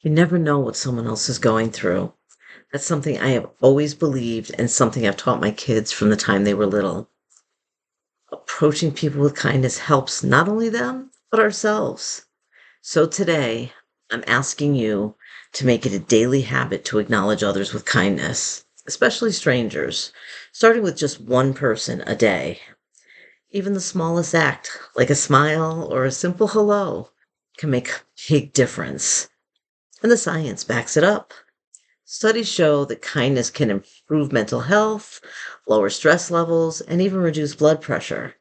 You never know what someone else is going through. That's something I have always believed and something I've taught my kids from the time they were little. Approaching people with kindness helps not only them, but ourselves. So today, I'm asking you to make it a daily habit to acknowledge others with kindness, especially strangers, starting with just one person a day. Even the smallest act, like a smile or a simple hello, can make a big difference. And the science backs it up. Studies show that kindness can improve mental health, lower stress levels, and even reduce blood pressure.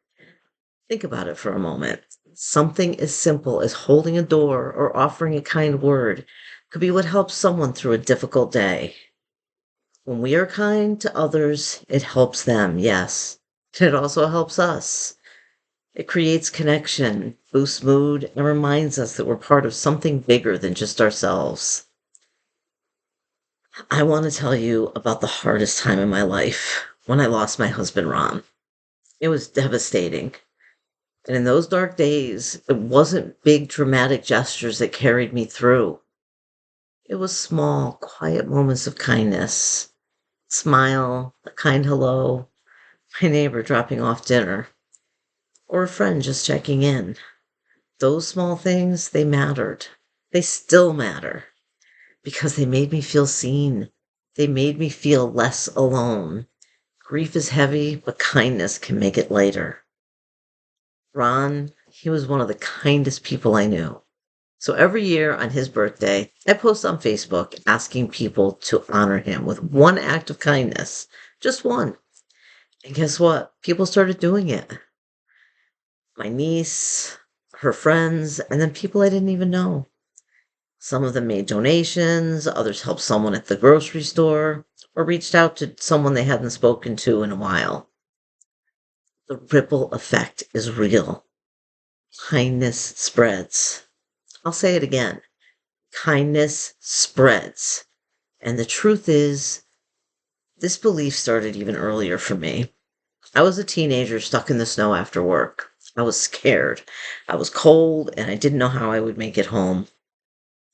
Think about it for a moment. Something as simple as holding a door or offering a kind word could be what helps someone through a difficult day. When we are kind to others, it helps them, yes. It also helps us. It creates connection, boosts mood, and reminds us that we're part of something bigger than just ourselves. I want to tell you about the hardest time in my life when I lost my husband, Ron. It was devastating. And in those dark days, it wasn't big dramatic gestures that carried me through. It was small, quiet moments of kindness. Smile, a kind hello, my neighbor dropping off dinner, or a friend just checking in. Those small things, they mattered. They still matter because they made me feel seen. They made me feel less alone. Grief is heavy, but kindness can make it lighter. Ron, he was one of the kindest people I knew. So every year on his birthday, I post on Facebook asking people to honor him with one act of kindness. Just one. And guess what? People started doing it. My niece, her friends, and then people I didn't even know. Some of them made donations, others helped someone at the grocery store, or reached out to someone they hadn't spoken to in a while. The ripple effect is real. Kindness spreads. I'll say it again. Kindness spreads. And the truth is, this belief started even earlier for me. I was a teenager stuck in the snow after work. I was scared. I was cold, and I didn't know how I would make it home.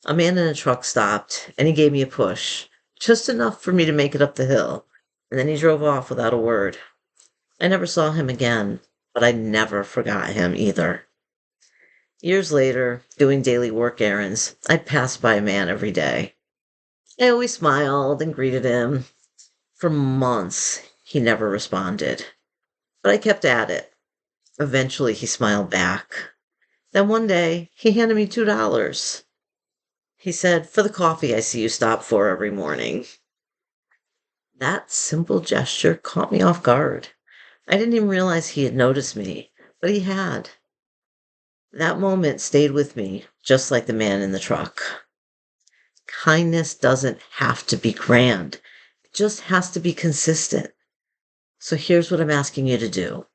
A man in a truck stopped, and he gave me a push, just enough for me to make it up the hill, and then he drove off without a word. I never saw him again, but I never forgot him either. Years later, doing daily work errands, I passed by a man every day. I always smiled and greeted him. For months, he never responded, but I kept at it. Eventually, he smiled back. Then one day, he handed me $2. He said, "For the coffee I see you stop for every morning." That simple gesture caught me off guard. I didn't even realize he had noticed me, but he had. That moment stayed with me, just like the man in the truck. Kindness doesn't have to be grand, it just has to be consistent. So here's what I'm asking you to do.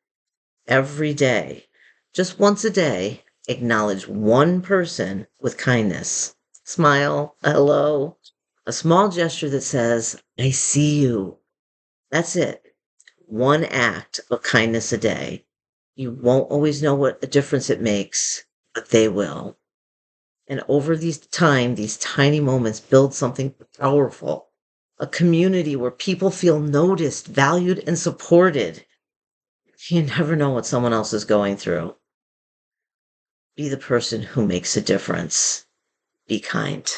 Every day, just once a day, acknowledge one person with kindness. Smile, a hello, a small gesture that says, "I see you." That's it. One act of kindness a day. You won't always know what a difference it makes, but they will. And over these tiny moments build something powerful. A community where people feel noticed, valued, and supported. You never know what someone else is going through. Be the person who makes a difference. Be kind.